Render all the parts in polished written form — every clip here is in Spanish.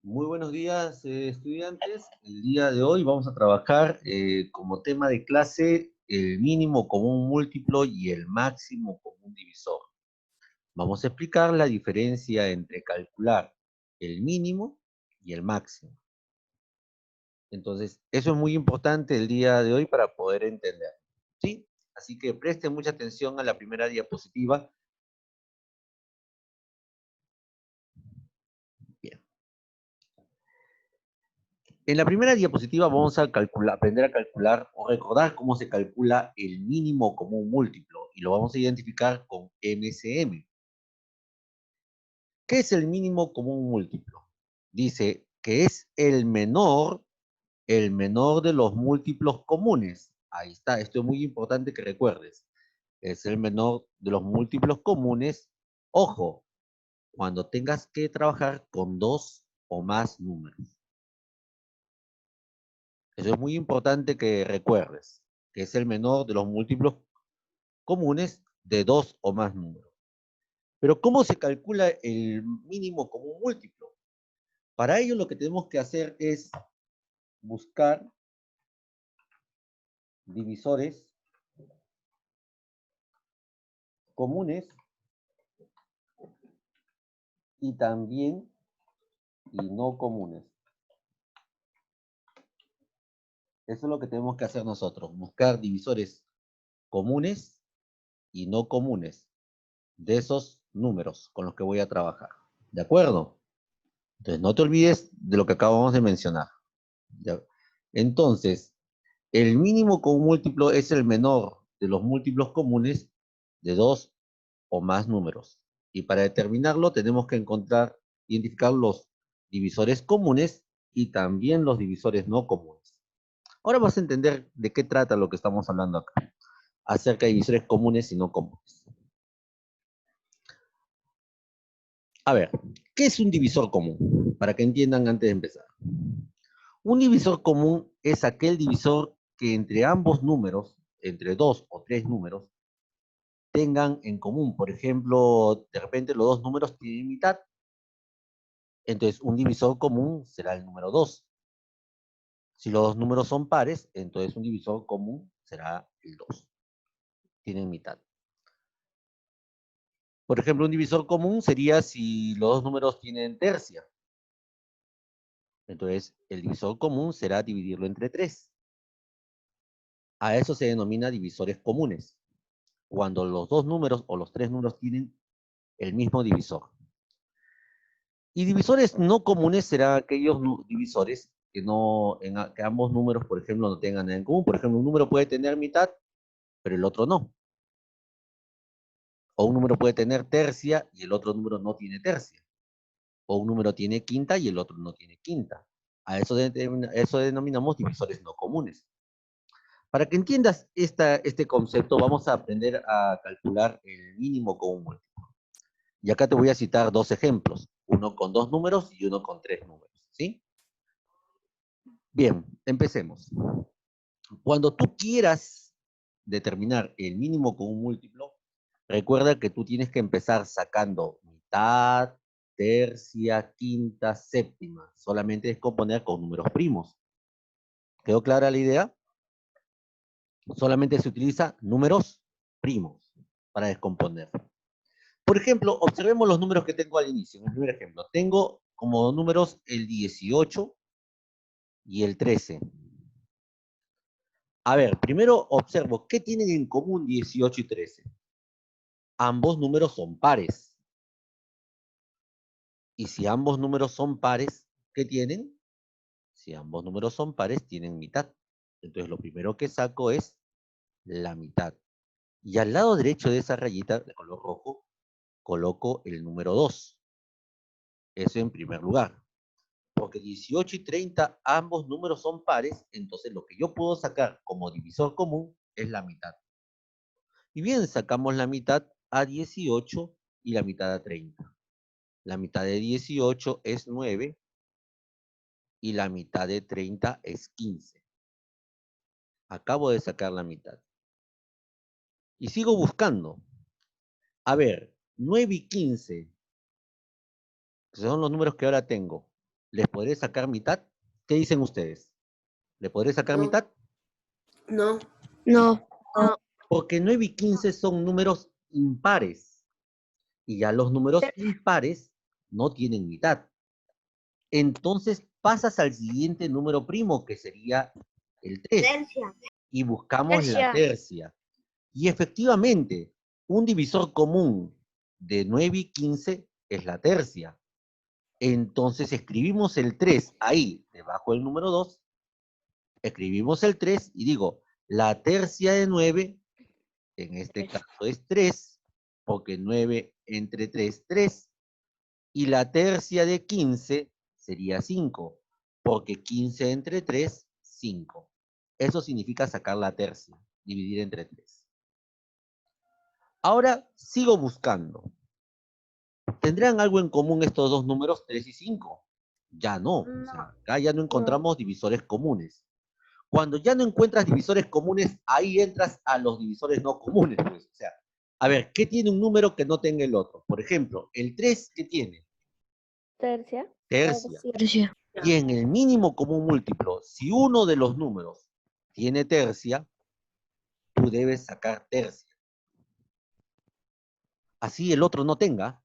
Muy buenos días, estudiantes. El día de hoy vamos a trabajar como tema de clase el mínimo común múltiplo y el máximo común divisor. Vamos a explicar la diferencia entre calcular el mínimo y el máximo. Entonces, eso es muy importante el día de hoy para poder entender, ¿sí? Así que presten mucha atención a la primera diapositiva. Bien. En la primera diapositiva vamos a aprender a calcular o recordar cómo se calcula el mínimo común múltiplo y lo vamos a identificar con MCM. ¿Qué es el mínimo común múltiplo? Dice que es el menor de los múltiplos comunes. Ahí está, esto es muy importante que recuerdes. Es el menor de los múltiplos comunes. Ojo, cuando tengas que trabajar con dos o más números. Eso es muy importante que recuerdes, que es el menor de los múltiplos comunes de dos o más números. Pero ¿cómo se calcula el mínimo común múltiplo? Para ello lo que tenemos que hacer es buscar divisores comunes y también y no comunes. Eso es lo que tenemos que hacer nosotros, buscar divisores comunes y no comunes de esos números con los que voy a trabajar. ¿De acuerdo? Entonces, no te olvides de lo que acabamos de mencionar. ¿Ya? Entonces, el mínimo común múltiplo es el menor de los múltiplos comunes de dos o más números. Y para determinarlo tenemos que identificar los divisores comunes y también los divisores no comunes. Ahora vas a entender de qué trata lo que estamos hablando acá, acerca de divisores comunes y no comunes. A ver, ¿qué es un divisor común? Para que entiendan antes de empezar. Un divisor común es aquel divisor que entre ambos números, entre dos o tres números, tengan en común. Por ejemplo, de repente los dos números tienen mitad. Entonces, un divisor común será el número 2. Si los dos números son pares, entonces un divisor común será el 2. Tienen mitad. Por ejemplo, un divisor común sería si los dos números tienen tercia. Entonces, el divisor común será dividirlo entre 3. A eso se denomina divisores comunes, cuando los dos números o los tres números tienen el mismo divisor. Y divisores no comunes serán aquellos divisores que ambos números, por ejemplo, no tengan nada en común. Por ejemplo, un número puede tener mitad, pero el otro no. O un número puede tener tercia y el otro número no tiene tercia. O un número tiene quinta y el otro no tiene quinta. Eso denominamos divisores no comunes. Para que entiendas este concepto, vamos a aprender a calcular el mínimo común múltiplo. Y acá te voy a citar dos ejemplos, uno con dos números y uno con tres números, ¿sí? Bien, empecemos. Cuando tú quieras determinar el mínimo común múltiplo, recuerda que tú tienes que empezar sacando mitad, tercia, quinta, séptima. Solamente descomponer con números primos. ¿Quedó clara la idea? Solamente se utiliza números primos para descomponer. Por ejemplo, observemos los números que tengo al inicio. En el primer ejemplo, tengo como números el 18 y el 13. A ver, primero observo, ¿qué tienen en común 18 y 13? Ambos números son pares. Y si ambos números son pares, ¿qué tienen? Si ambos números son pares, tienen mitad. Entonces, lo primero que saco es la mitad. Y al lado derecho de esa rayita de color rojo, coloco el número 2. Eso en primer lugar. Porque 18 y 30, ambos números son pares, entonces lo que yo puedo sacar como divisor común es la mitad. Y bien, sacamos la mitad a 18 y la mitad a 30. La mitad de 18 es 9 y la mitad de 30 es 15. Acabo de sacar la mitad. Y sigo buscando. A ver, 9 y 15, que son los números que ahora tengo. ¿Les podré sacar mitad? ¿Qué dicen ustedes? ¿Le podré sacar No. mitad? No. No. Porque 9 y 15 son números impares. Y ya los números impares no tienen mitad. Entonces pasas al siguiente número primo, que sería el 3. Tercia. Y buscamos la tercia. Y efectivamente, un divisor común de 9 y 15 es la tercia. Entonces escribimos el 3 ahí, debajo del número 2. Escribimos el 3 y digo, la tercia de 9, en este caso es 3, porque 9 entre 3, 3. Y la tercia de 15 sería 5, porque 15 entre 3, 5. Eso significa sacar la tercia, dividir entre 3. Ahora sigo buscando. ¿Tendrán algo en común estos dos números, 3 y 5? Ya no. O sea, acá ya no encontramos divisores comunes. Cuando ya no encuentras divisores comunes, ahí entras a los divisores no comunes. Pues. O sea, a ver, ¿qué tiene un número que no tenga el otro? Por ejemplo, el 3, ¿qué tiene? Tercia. Tercia. Y en el mínimo común múltiplo, si uno de los números tiene tercia, tú debes sacar tercia. Así el otro no tenga.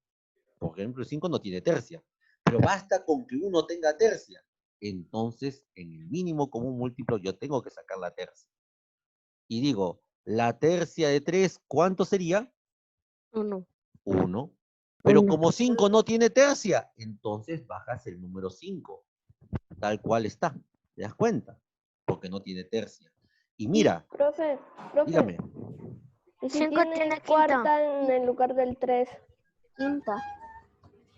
Por ejemplo, el 5 no tiene tercia. Pero basta con que uno tenga tercia. Entonces, en el mínimo común múltiplo, yo tengo que sacar la tercia. Y digo, la tercia de 3, ¿cuánto sería? 1. 1. Pero como 5 no tiene tercia, entonces bajas el número 5. Tal cual está. ¿Te das cuenta? Porque no tiene tercia. Y mira, Profe, dígame. ¿y si 5 tiene tiene cuarta en el lugar del 3? Quinta.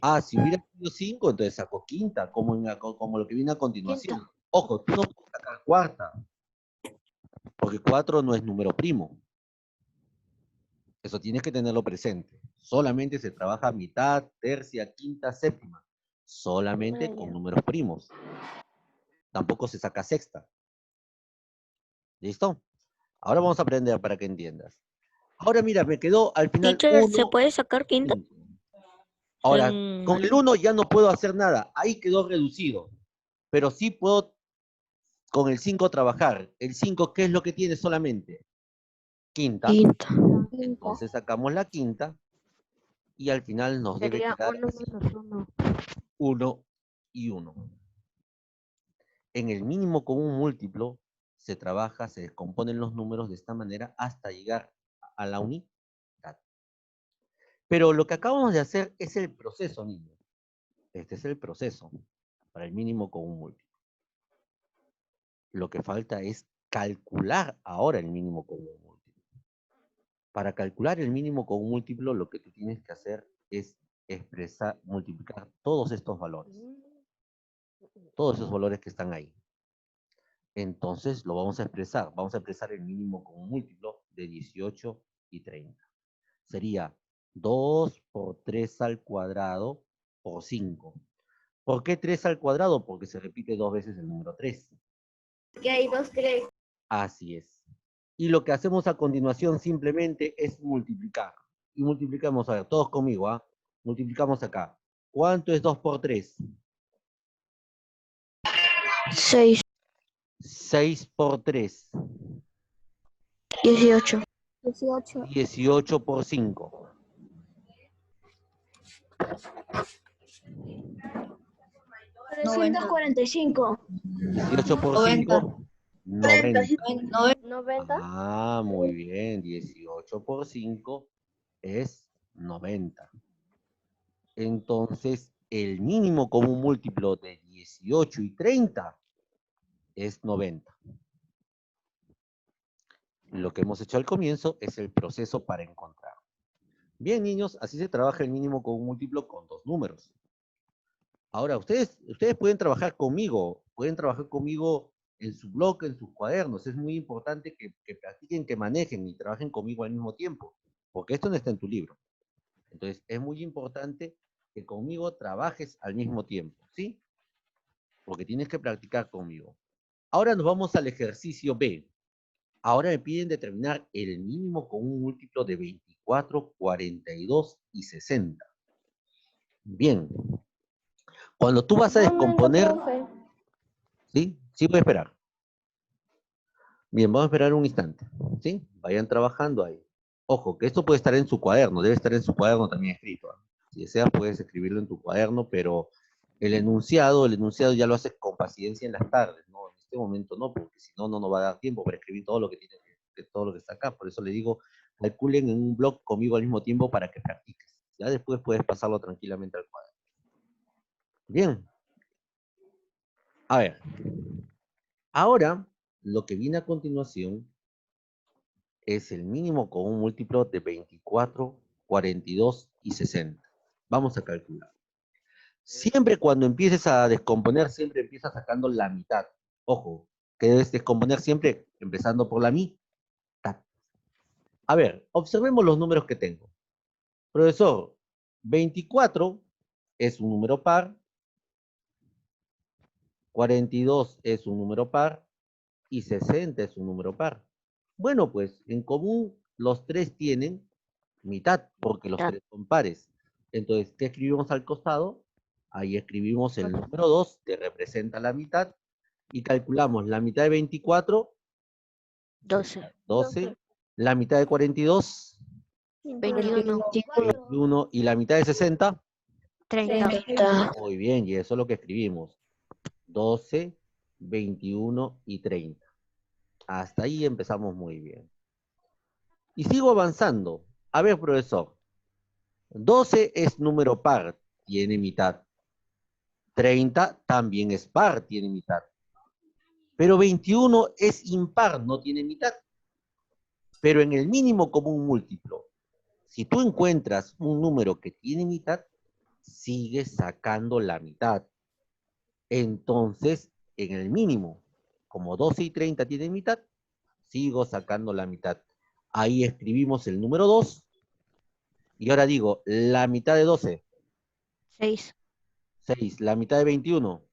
Ah, si hubiera sido 5, entonces saco quinta, como lo que viene a continuación. Ojo, tú no puedes sacar cuarta, porque 4 no es número primo. Eso tienes que tenerlo presente. Solamente se trabaja mitad, tercia, quinta, séptima. Solamente con números primos. Tampoco se saca sexta. ¿Listo? Ahora vamos a aprender para que entiendas. Ahora mira, me quedó al final Teacher, 1. ¿se puede sacar quinta? Ahora, con el 1 ya no puedo hacer nada. Ahí quedó reducido. Pero sí puedo con el 5 trabajar. El 5, ¿qué es lo que tiene solamente? Quinta. Entonces sacamos la quinta. Y al final nos debe quedar 1 y 1. En el mínimo común múltiplo se trabaja, se descomponen los números de esta manera hasta llegar a la unidad. Pero lo que acabamos de hacer es el proceso, niños. Este es el proceso para el mínimo común múltiplo. Lo que falta es calcular ahora el mínimo común múltiplo. Para calcular el mínimo común múltiplo, lo que tú tienes que hacer es expresar, multiplicar todos estos valores. Todos esos valores que están ahí. Entonces lo vamos a expresar. Vamos a expresar el mínimo común múltiplo de 18 y 30. Sería 2 por 3 al cuadrado por 5. ¿Por qué 3 al cuadrado? Porque se repite 2 veces el número 3. Que hay 2, 3. Así es. Y lo que hacemos a continuación simplemente es multiplicar. Y multiplicamos, a ver, todos conmigo, ¿ah? Multiplicamos acá. ¿Cuánto es 2 por 3? 6. 6 por 3. 18. 18 por 5. 345. 18 por 5. 90. 90. Ah, muy bien. 18 por 5 es 90. Entonces, el mínimo común múltiplo de 18 y 30 es 90. Lo que hemos hecho al comienzo es el proceso para encontrar. Bien, niños, así se trabaja el mínimo común múltiplo con dos números. Ahora, ustedes pueden trabajar conmigo en su blog, en sus cuadernos. Es muy importante que practiquen, que manejen y trabajen conmigo al mismo tiempo, porque esto no está en tu libro. Entonces, es muy importante que conmigo trabajes al mismo tiempo, ¿sí? Porque tienes que practicar conmigo. Ahora nos vamos al ejercicio B. Ahora me piden determinar el mínimo común múltiplo de 24, 42 y 60. Bien. Cuando tú vas a Un momento, descomponer, profe. ¿sí? Sí, voy a esperar. Bien, vamos a esperar un instante, ¿sí? Vayan trabajando ahí. Ojo, que esto puede estar en su cuaderno, debe estar en su cuaderno también escrito, ¿eh? Si deseas, puedes escribirlo en tu cuaderno, pero el enunciado ya lo haces con paciencia en las tardes, ¿no? En este momento no, porque si no, no va a dar tiempo para escribir todo lo que tiene, todo lo que está acá. Por eso le digo, calculen en un blog conmigo al mismo tiempo para que practiques. Ya después puedes pasarlo tranquilamente al cuaderno. Bien. A ver. Ahora, lo que viene a continuación es el mínimo común múltiplo de 24, 42 y 60. Vamos a calcular. Siempre cuando empieces a descomponer, siempre empiezas sacando la mitad. Ojo, que debes descomponer siempre empezando por la mitad. A ver, observemos los números que tengo. Profesor, 24 es un número par, 42 es un número par y 60 es un número par. Bueno, pues en común los tres tienen mitad, porque los tres son pares. Entonces, ¿qué escribimos al costado? Ahí escribimos el número 2, que representa la mitad, y calculamos la mitad de 24, 12, la mitad de 42, 21, y la mitad de 60, 30. muy bien, y eso es lo que escribimos, 12, 21 y 30. Hasta ahí empezamos muy bien. Y sigo avanzando. A ver, profesor, 12 es número par, tiene mitad. 30 también es par, tiene mitad. Pero 21 es impar, no tiene mitad. Pero en el mínimo común múltiplo, si tú encuentras un número que tiene mitad, sigues sacando la mitad. Entonces, en el mínimo, como 12 y 30 tienen mitad, sigo sacando la mitad. Ahí escribimos el número 2. Y ahora digo, la mitad de 12. 6. 6. La mitad de 21.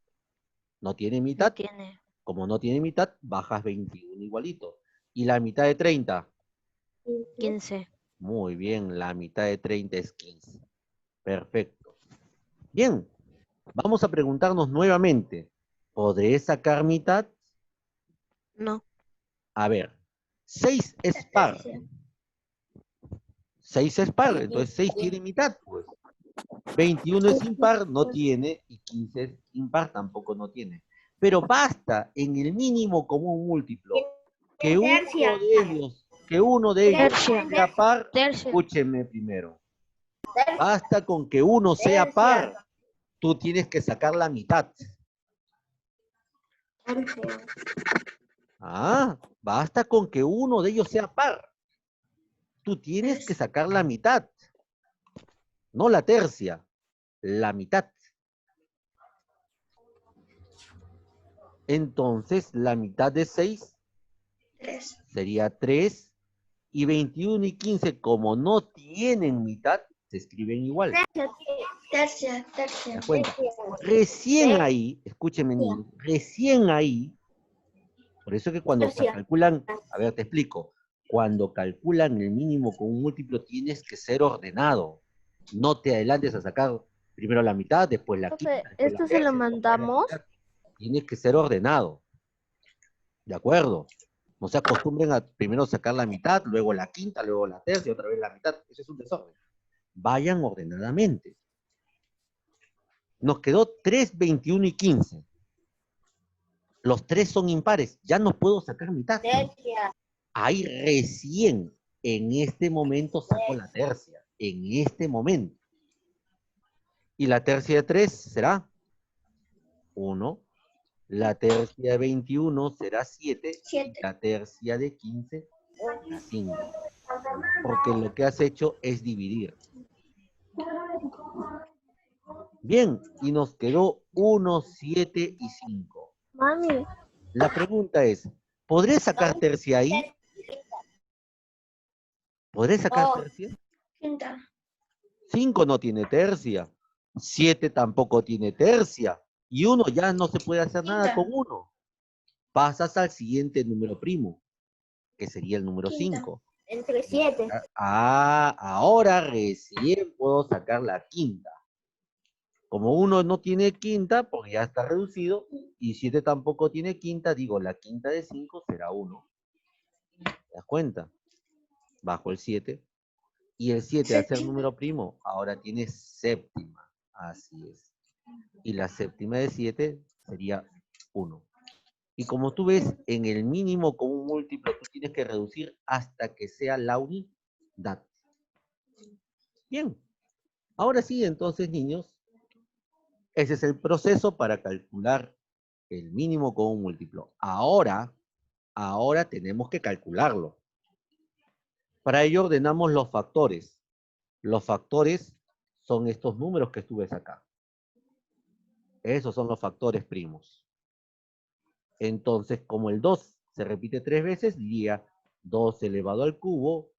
No tiene mitad. No tiene. Como no tiene mitad, bajas 21 igualito. Y la mitad de 30. 15. Muy bien, la mitad de 30 es 15. Perfecto. Bien, vamos a preguntarnos nuevamente. ¿Podré sacar mitad? No. A ver, 6 es par. 6 es par, entonces 6 tiene mitad, pues. 21 es impar, no tiene, y 15 es impar, tampoco no tiene. Pero basta en el mínimo común múltiplo que uno de ellos sea par. Escúchenme primero. Basta con que uno sea par, tú tienes que sacar la mitad. Basta con que uno de ellos sea par. Tú tienes que sacar la mitad. No la tercia, la mitad. Entonces, la mitad de 6 sería 3. Y 21 y 15, como no tienen mitad, se escriben igual. Tercia. ¿Te das cuenta? Recién ahí, escúchenme niños, recién ahí, por eso que cuando calculan, a ver, te explico, cuando calculan el mínimo con un múltiplo tienes que ser ordenado. No te adelantes a sacar primero la mitad, después la quinta, después la ¿Esto se lo tercia, después la mandamos? mitad. Tienes que ser ordenado. ¿De acuerdo? No se acostumbren a primero sacar la mitad, luego la quinta, luego la tercia, otra vez la mitad. Eso es un desorden. Vayan ordenadamente. Nos quedó 3, 21 y 15. Los tres son impares. Ya no puedo sacar mitad. Ahí recién, en este momento, saco la tercia. En este momento. Y la tercia de 3 será 1. La tercia de 21 será 7. Y la tercia de 15 será 5. Porque lo que has hecho es dividir. Bien, y nos quedó 1, 7 y 5. Mami. La pregunta es, ¿podré sacar tercia ahí? ¿Podré sacar tercia? 5 no tiene tercia. 7 tampoco tiene tercia. Y 1 ya no se puede hacer nada con 1. Pasas al siguiente número primo, que sería el número 5. Entre 7. Ahora recién puedo sacar la quinta. Como 1 no tiene quinta, porque ya está reducido, y 7 tampoco tiene quinta, digo, la quinta de 5 será 1. ¿Te das cuenta? Bajo el 7. Y el 7, al ser número primo, ahora tiene séptima. Así es. Y la séptima de 7 sería 1. Y como tú ves, en el mínimo común múltiplo, tú tienes que reducir hasta que sea la unidad. Bien. Ahora sí, entonces, niños, ese es el proceso para calcular el mínimo común múltiplo. Ahora tenemos que calcularlo. Para ello ordenamos los factores. Los factores son estos números que tú ves acá. Esos son los factores primos. Entonces, como el 2 se repite 3 veces, diría 2 elevado al cubo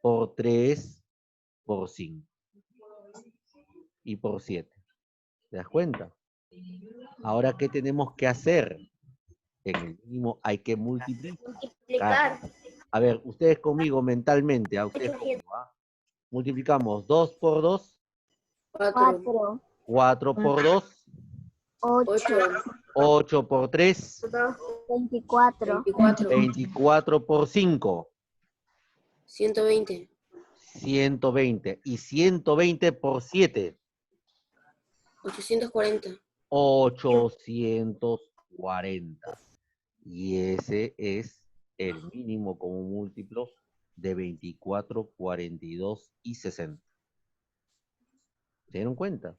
por 3 por 5 y por 7. ¿Te das cuenta? Ahora, ¿qué tenemos que hacer? En el mínimo hay que multiplicar. A ver, ustedes conmigo mentalmente, a ustedes conmigo, ¿ah? Multiplicamos 2 por 2. 4. 4 por 2. 8. 8 por 3. 24. 24 por 5. 120. 120. Y 120 por 7. 840. 840. Y ese es el mínimo común múltiplo de 24, 42 y 60. ¿Se dieron cuenta?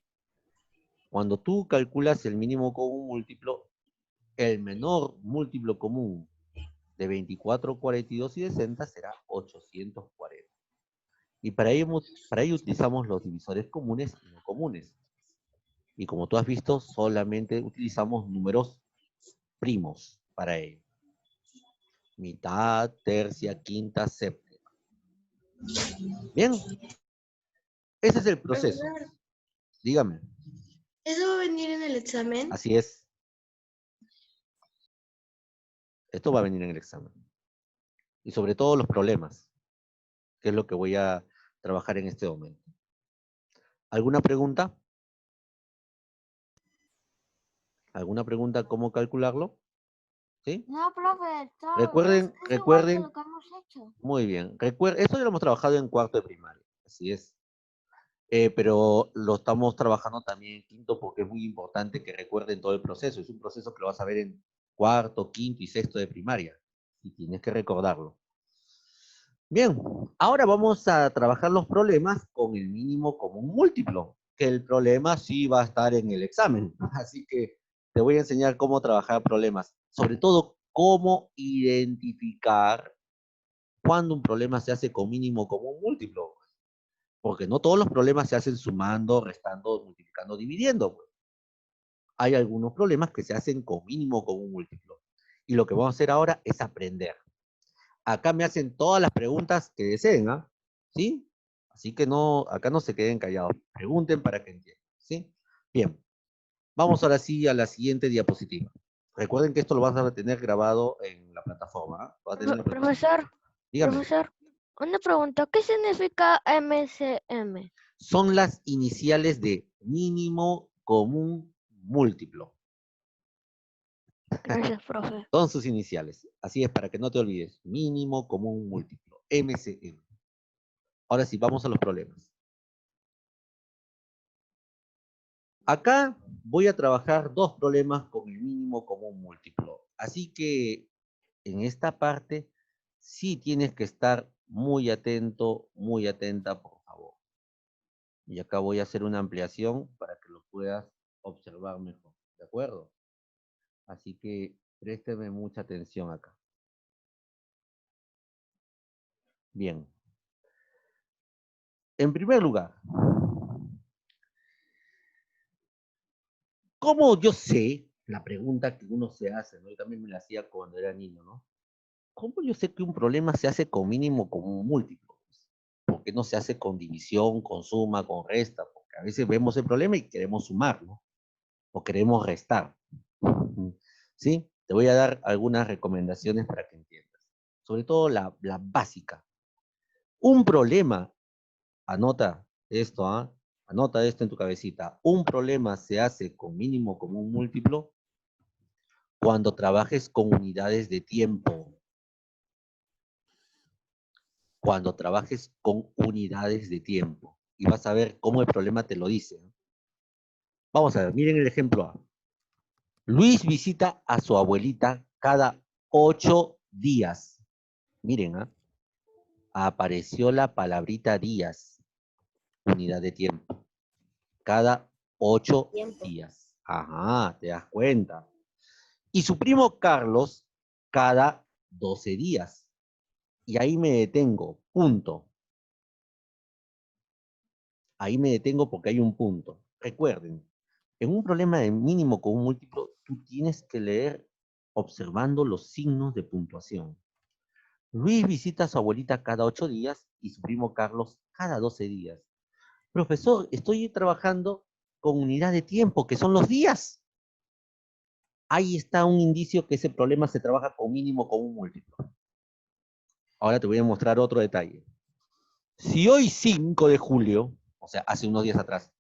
Cuando tú calculas el mínimo común múltiplo, el menor múltiplo común de 24, 42 y 60 será 840. Y para ello utilizamos los divisores comunes y no comunes. Y como tú has visto, solamente utilizamos números primos para ello. Mitad, tercia, quinta, séptima. Bien. Ese es el proceso. Dígame. ¿Eso va a venir en el examen? Así es. Esto va a venir en el examen. Y sobre todo los problemas, que es lo que voy a trabajar en este momento. ¿Alguna pregunta? ¿Alguna pregunta cómo calcularlo? ¿Sí? No, profe, Recuerden, es igual que recuerden. lo que hemos hecho. Muy bien. Esto ya lo hemos trabajado en cuarto de primaria. Así es. Pero lo estamos trabajando también en quinto porque es muy importante que recuerden todo el proceso. Es un proceso que lo vas a ver en cuarto, quinto y sexto de primaria. Y tienes que recordarlo. Bien, ahora vamos a trabajar los problemas con el mínimo común múltiplo, que el problema sí va a estar en el examen. Así que te voy a enseñar cómo trabajar problemas. Sobre todo, cómo identificar cuando un problema se hace con mínimo común múltiplo. Porque no todos los problemas se hacen sumando, restando, multiplicando, dividiendo. Hay algunos problemas que se hacen con mínimo común múltiplo. Y lo que vamos a hacer ahora es aprender. Acá me hacen todas las preguntas que deseen, ¿ah? ¿Sí? Así que no, acá no se queden callados. Pregunten para que entiendan, ¿sí? Bien. Vamos ahora sí a la siguiente diapositiva. Recuerden que esto lo vas a tener grabado en la plataforma. ¿Ah? Lo vas a tener en la plataforma. Profesor, Dígame. profesor, una pregunta. ¿Qué significa MCM? Son las iniciales de mínimo común múltiplo. Gracias, profe. Son sus iniciales. Así es, para que no te olvides. Mínimo común múltiplo. MCM. Ahora sí, vamos a los problemas. Acá voy a trabajar dos problemas con el mínimo común múltiplo. Así que en esta parte sí tienes que estar muy atento, muy atenta, por favor. Y acá voy a hacer una ampliación para que lo puedas observar mejor. ¿De acuerdo? Así que présteme mucha atención acá. Bien. En primer lugar, ¿cómo yo sé? La pregunta que uno se hace, ¿no? Yo también me la hacía cuando era niño, ¿no? ¿Cómo yo sé que un problema se hace con mínimo común múltiplo? Porque no se hace con división, con suma, con resta, porque a veces vemos el problema y queremos sumar, ¿no? O queremos restar. ¿Sí? Te voy a dar algunas recomendaciones para que entiendas. Sobre todo la básica. Un problema, anota esto, ¿ah? Anota esto en tu cabecita. Un problema se hace con mínimo común múltiplo cuando trabajes con unidades de tiempo. Cuando trabajes con unidades de tiempo. Y vas a ver cómo el problema te lo dice. Vamos a ver, miren el ejemplo A. Luis visita a su abuelita cada 8 días. Miren, apareció la palabrita días, unidad de tiempo. Cada 8 días. Ajá, te das cuenta. Y su primo Carlos cada 12 días. Y ahí me detengo, punto. Ahí me detengo porque hay un punto. Recuerden, en un problema de mínimo con un múltiplo, tú tienes que leer observando los signos de puntuación. Luis visita a su abuelita cada 8 días y su primo Carlos cada 12 días. Profesor, estoy trabajando con unidad de tiempo, que son los días. Ahí está un indicio que ese problema se trabaja con mínimo con un múltiplo. Ahora te voy a mostrar otro detalle. Si hoy 5 de julio, o sea, hace unos días atrás,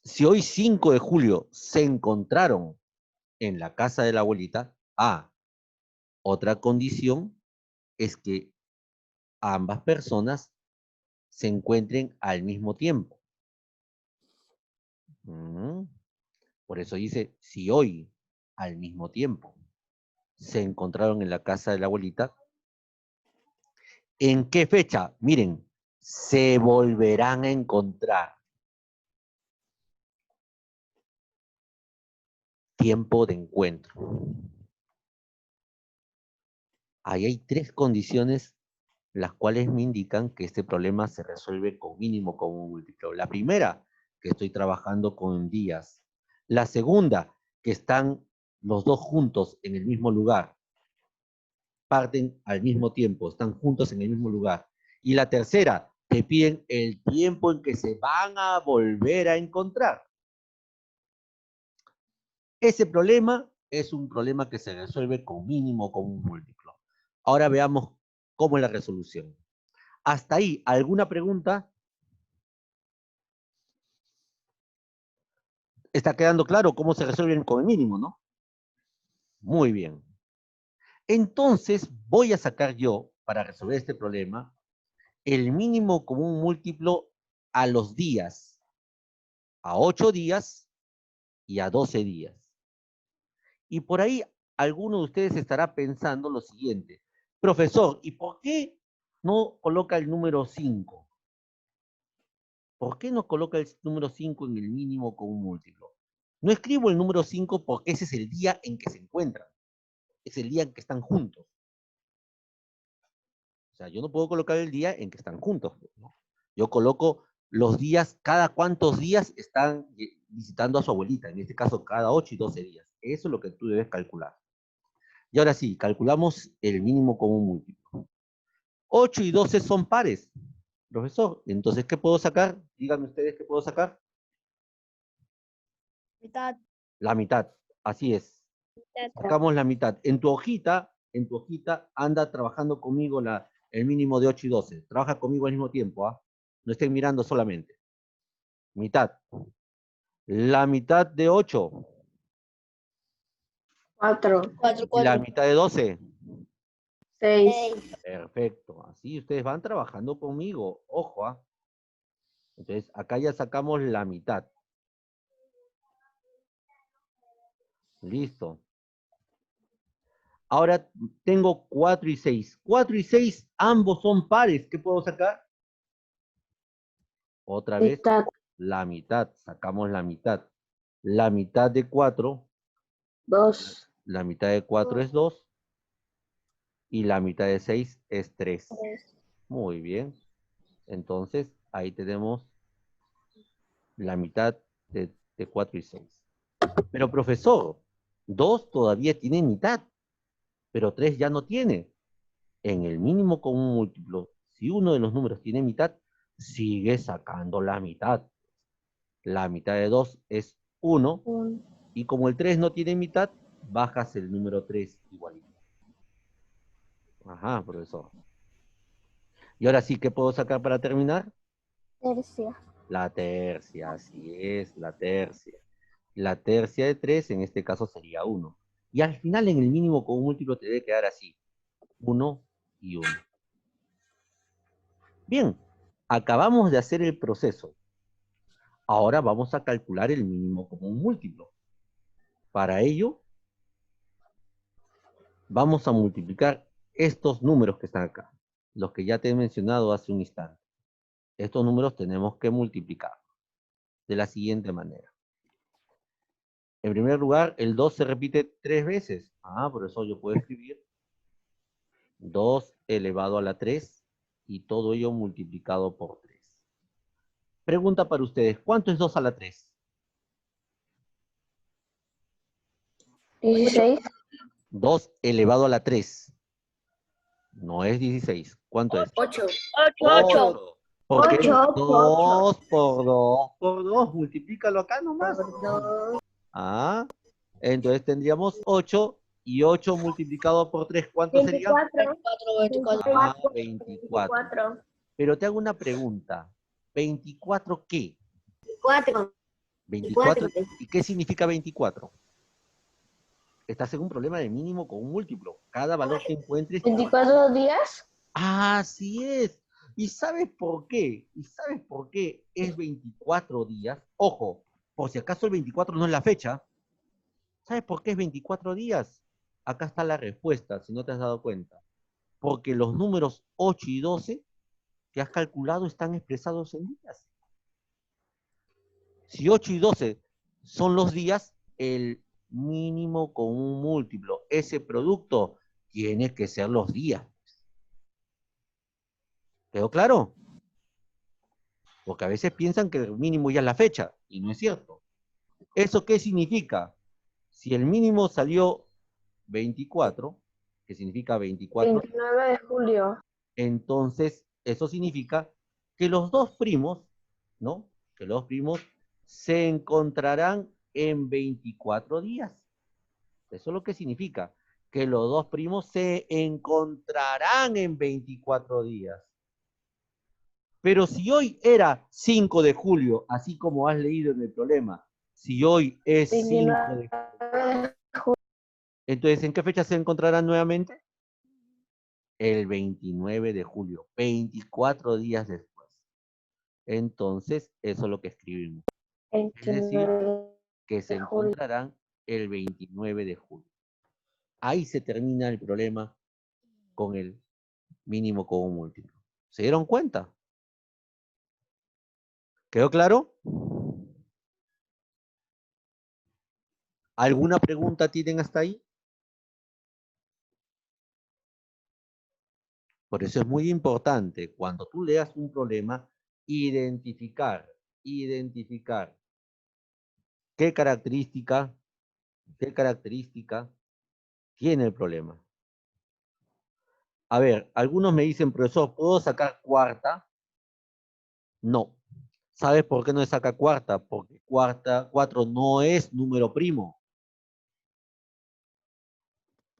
si hoy 5 de julio se encontraron en la casa de la abuelita, otra condición es que ambas personas se encuentren al mismo tiempo. Por eso dice, si hoy al mismo tiempo se encontraron en la casa de la abuelita, ¿en qué fecha? Miren, se volverán a encontrar. Tiempo de encuentro. Ahí hay 3 condiciones las cuales me indican que este problema se resuelve con mínimo común múltiplo. La primera, que estoy trabajando con días. La segunda, que están los dos juntos en el mismo lugar. Parten al mismo tiempo, están juntos en el mismo lugar. Y la tercera, te piden el tiempo en que se van a volver a encontrar. Ese problema es un problema que se resuelve con mínimo común múltiplo. Ahora veamos cómo es la resolución. Hasta ahí, ¿alguna pregunta? ¿Está quedando claro cómo se resuelven con el mínimo, no? Muy bien. Entonces, voy a sacar yo, para resolver este problema, el mínimo común múltiplo a los días, a 8 días y a 12 días. Y por ahí, alguno de ustedes estará pensando lo siguiente. Profesor, ¿y por qué no coloca el número 5? ¿Por qué no coloca el número 5 en el mínimo común múltiplo? No escribo el número 5 porque ese es el día en que se encuentran. Es el día en que están juntos. O sea, yo no puedo colocar el día en que están juntos, ¿no? Yo coloco los días, cada cuántos días están visitando a su abuelita, en este caso cada 8 y 12 días. Eso es lo que tú debes calcular. Y ahora sí, calculamos el mínimo común múltiplo. 8 y 12 son pares, profesor. Entonces, ¿qué puedo sacar? Díganme ustedes qué puedo sacar. Mitad. La mitad, así es. Sacamos la mitad. En tu hojita, anda trabajando conmigo el mínimo de 8 y 12. Trabaja conmigo al mismo tiempo, No estén mirando solamente. Mitad. La mitad de 8. 4. Y la mitad de 12. 6. Perfecto. Así ustedes van trabajando conmigo. Ojo, Entonces, acá ya sacamos la mitad. Listo. Ahora tengo 4 y 6. 4 y 6, ambos son pares. ¿Qué puedo sacar? Otra vez, la mitad. Sacamos la mitad. La mitad de 4. 2. La mitad de 4 es 2. Y la mitad de 6 es 3. Muy bien. Entonces, ahí tenemos la mitad de 4 y 6. Pero, profesor, 2 todavía tiene mitad, pero 3 ya no tiene. En el mínimo común múltiplo, si uno de los números tiene mitad, sigue sacando la mitad. La mitad de 2 es 1, y como el 3 no tiene mitad, bajas el número 3 igualito. Ajá, profesor. Y ahora sí, ¿qué puedo sacar para terminar? Tercia. La tercia, así es, la tercia. La tercia de 3 en este caso sería 1. Y al final en el mínimo común múltiplo te debe quedar así. 1 y 1. Bien, acabamos de hacer el proceso. Ahora vamos a calcular el mínimo común múltiplo. Para ello, vamos a multiplicar estos números que están acá, los que ya te he mencionado hace un instante. Estos números tenemos que multiplicar de la siguiente manera. En primer lugar, el 2 se repite 3 veces. Por eso yo puedo escribir 2 elevado a la 3 y todo ello multiplicado por 3. Pregunta para ustedes, ¿cuánto es 2 a la 3? 16. 2 elevado a la 3. No es 16. ¿Cuánto es? 8. 8. Porque 8, 2 por 2 por 2. Multiplícalo acá nomás. Entonces tendríamos 8 y 8 multiplicado por 3. ¿Cuánto sería? 24. 24. Pero te hago una pregunta. ¿24 qué? 4. 24. ¿Y qué significa 24? Estás en un problema de mínimo con un múltiplo. Cada valor que encuentres... 24 días. Así es. ¿Y sabes por qué? ¿Y sabes por qué es 24 días? Ojo, por si acaso el 24 no es la fecha. ¿Sabes por qué es 24 días? Acá está la respuesta, si no te has dado cuenta. Porque los números 8 y 12 que has calculado están expresados en días. Si 8 y 12 son los días, el mínimo común múltiplo, ese producto, tiene que ser los días. ¿Quedó claro? Porque a veces piensan que el mínimo ya es la fecha, y no es cierto. ¿Eso qué significa? Si el mínimo salió 24, que significa 24, 29 de julio. entonces eso significa que los dos primos, ¿no? Que los primos se encontrarán en 24 días. Eso es lo que significa, que los dos primos se encontrarán en 24 días. Pero si hoy era 5 de julio, así como has leído en el problema, si hoy es 5 de julio, entonces ¿en qué fecha se encontrarán nuevamente? El 29 de julio, 24 días después. Entonces, eso es lo que escribimos. Es decir, que se encontrarán el 29 de julio. Ahí se termina el problema con el mínimo común múltiplo. ¿Se dieron cuenta? ¿Quedó claro? ¿Alguna pregunta tienen hasta ahí? Por eso es muy importante, cuando tú leas un problema, identificar qué característica tiene el problema. A ver, algunos me dicen, profesor, ¿puedo sacar cuarta? No. ¿Sabes por qué no se saca cuarta? Porque 4 no es número primo.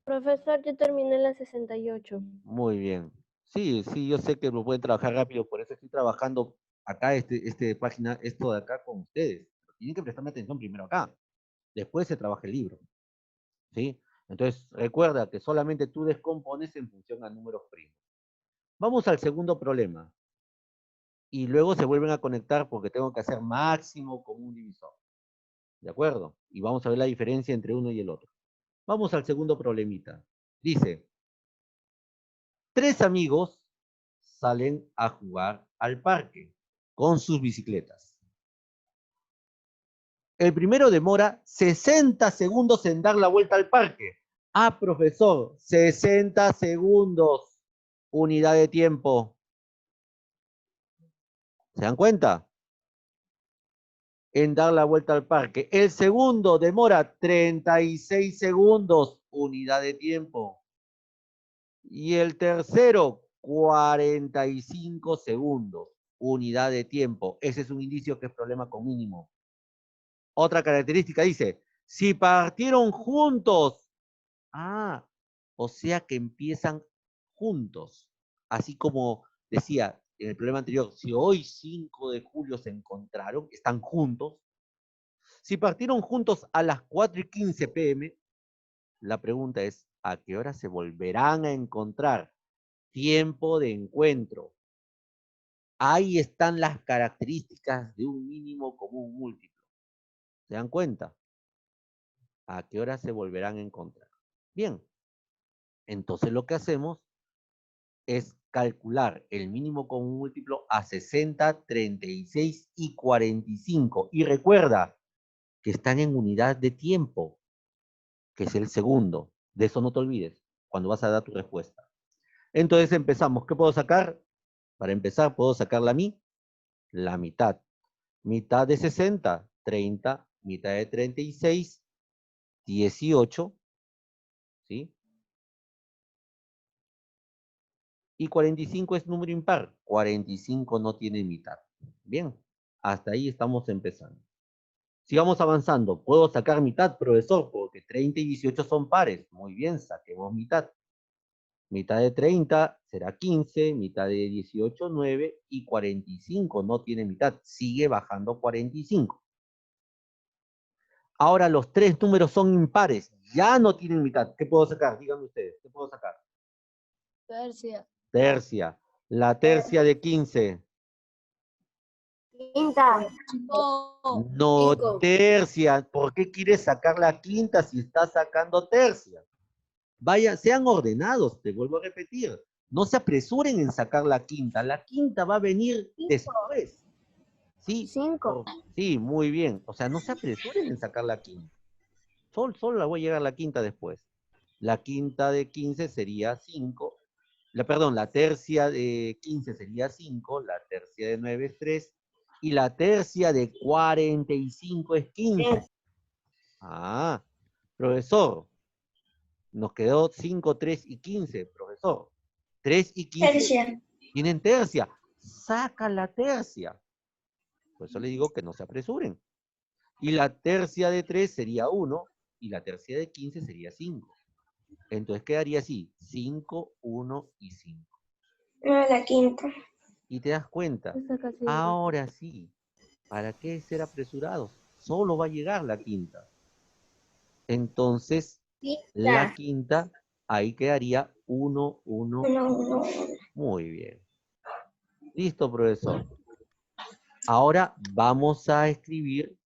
Profesor, yo terminé la 68. Muy bien. Sí, yo sé que lo pueden trabajar rápido, por eso estoy trabajando acá, página, esto de acá con ustedes. Tienen que prestarme atención primero acá. Después se trabaja el libro. ¿Sí? Entonces, recuerda que solamente tú descompones en función a números primos. Vamos al segundo problema. Y luego se vuelven a conectar porque tengo que hacer máximo común divisor. ¿De acuerdo? Y vamos a ver la diferencia entre uno y el otro. Vamos al segundo problemita. Dice, 3 amigos salen a jugar al parque con sus bicicletas. El primero demora 60 segundos en dar la vuelta al parque. Profesor, 60 segundos. Unidad de tiempo. ¿Se dan cuenta? En dar la vuelta al parque. El segundo demora 36 segundos. Unidad de tiempo. Y el tercero, 45 segundos. Unidad de tiempo. Ese es un indicio que es problema con mínimo. Otra característica dice, si partieron juntos. O sea que empiezan juntos. Así como decía, en el problema anterior, si hoy 5 de julio se encontraron, están juntos, si partieron juntos a las 4:15 p.m., la pregunta es, ¿a qué hora se volverán a encontrar? Tiempo de encuentro. Ahí están las características de un mínimo común múltiplo. ¿Se dan cuenta? ¿A qué hora se volverán a encontrar? Bien. Entonces lo que hacemos es calcular el mínimo común múltiplo a 60, 36 y 45. Y recuerda que están en unidad de tiempo, que es el segundo. De eso no te olvides cuando vas a dar tu respuesta. Entonces empezamos. ¿Qué puedo sacar? Para empezar, puedo sacar la mitad. Mitad de 60, 30. Mitad de 36, 18. ¿Sí? Y 45 es número impar. 45 no tiene mitad. Bien, hasta ahí estamos empezando. Sigamos avanzando. ¿Puedo sacar mitad, profesor? Porque 30 y 18 son pares. Muy bien, saquemos mitad. Mitad de 30 será 15, mitad de 18, 9 y 45 no tiene mitad. Sigue bajando 45. Ahora los tres números son impares. Ya no tienen mitad. ¿Qué puedo sacar? Díganme ustedes. ¿Qué puedo sacar? Tercia. Tercia. La tercia de 15. Quinta. No, Cinco. tercia. ¿Por qué quieres sacar la quinta si estás sacando tercia? Vaya, sean ordenados, te vuelvo a repetir. No se apresuren en sacar la quinta. La quinta va a venir después. ¿Sí? 5. Sí, muy bien. O sea, no se apresuren en sacar la quinta. Solo la voy a llegar a la quinta después. La quinta de 15 sería 5. Perdón, la tercia de 15 sería 5. La tercia de 9 es 3. Y la tercia de 45 es 15. Ah, profesor. Nos quedó 5, 3 y 15, profesor. 3 y 15 Tercia. tienen tercia. Saca la tercia. Por eso le digo que no se apresuren. Y la tercia de 3 sería 1 y la tercia de 15 sería 5. Entonces quedaría así, 5, 1 y 5. La quinta. Y te das cuenta, Saca 5. ahora sí, ¿para qué ser apresurados? Solo va a llegar la quinta. Entonces, la quinta, ahí quedaría 1, 1. 1. Muy bien. Listo, profesor. Ahora vamos a escribir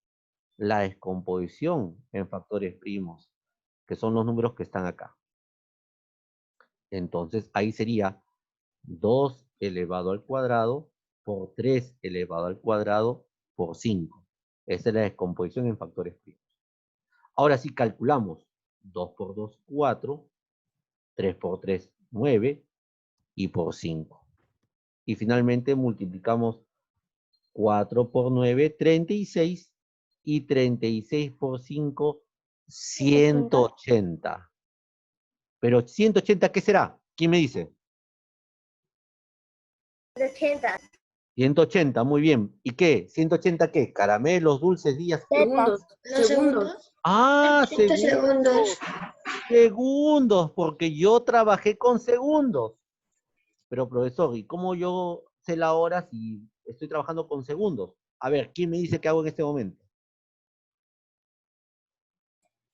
la descomposición en factores primos, que son los números que están acá. Entonces, ahí sería 2 elevado al cuadrado por 3 elevado al cuadrado por 5. Esa es la descomposición en factores primos. Ahora sí calculamos. 2 por 2, 4. 3 por 3, 9. Y por 5. Y finalmente multiplicamos 4 por 9, 36. Y 36 por 5, 180. Pero 180, ¿qué será? ¿Quién me dice? 80. 180, muy bien. ¿Y qué? ¿180 qué? ¿Caramelos, dulces, días? Segundos. Los segundos. Ah, 100 segundos. Segundos, porque yo trabajé con segundos. Pero profesor, ¿y cómo yo sé la hora si estoy trabajando con segundos? A ver, ¿quién me dice qué hago en este momento?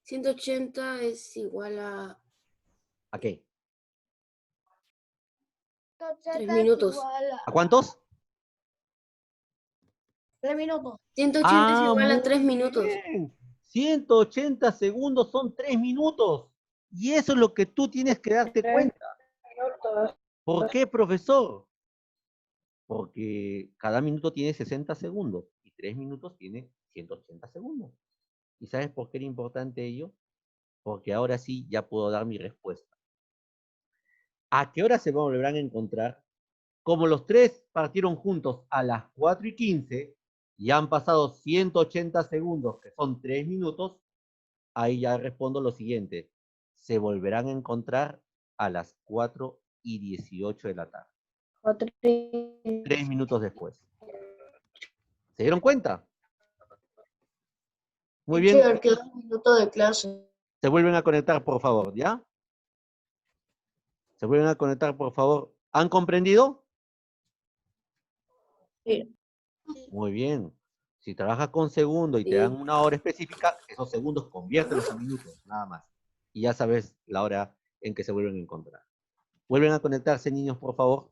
180 es igual a ¿A qué? 3 minutos. ¿A cuántos? 3 minutos. 180 es igual a 3 minutos. Bien. 180 segundos son 3 minutos. Y eso es lo que tú tienes que darte cuenta. ¿Por qué, profesor? Porque cada minuto tiene 60 segundos y 3 minutos tiene 180 segundos. ¿Y sabes por qué era importante ello? Porque ahora sí ya puedo dar mi respuesta. ¿A qué hora se volverán a encontrar? Como los tres partieron juntos a las 4:15 y han pasado 180 segundos, que son 3 minutos, ahí ya respondo lo siguiente. Se volverán a encontrar a las 4:18 de la tarde. 3 minutos después. ¿Se dieron cuenta? Muy bien. Quedó 2 minutos de clase. Se vuelven a conectar, por favor, ¿ya? Se vuelven a conectar, por favor. ¿Han comprendido? Sí. Muy bien. Si trabajas con segundo y te dan Sí. una hora específica, esos segundos conviértelos en minutos, nada más. Y ya sabes la hora en que se vuelven a encontrar. Vuelven a conectarse, niños, por favor.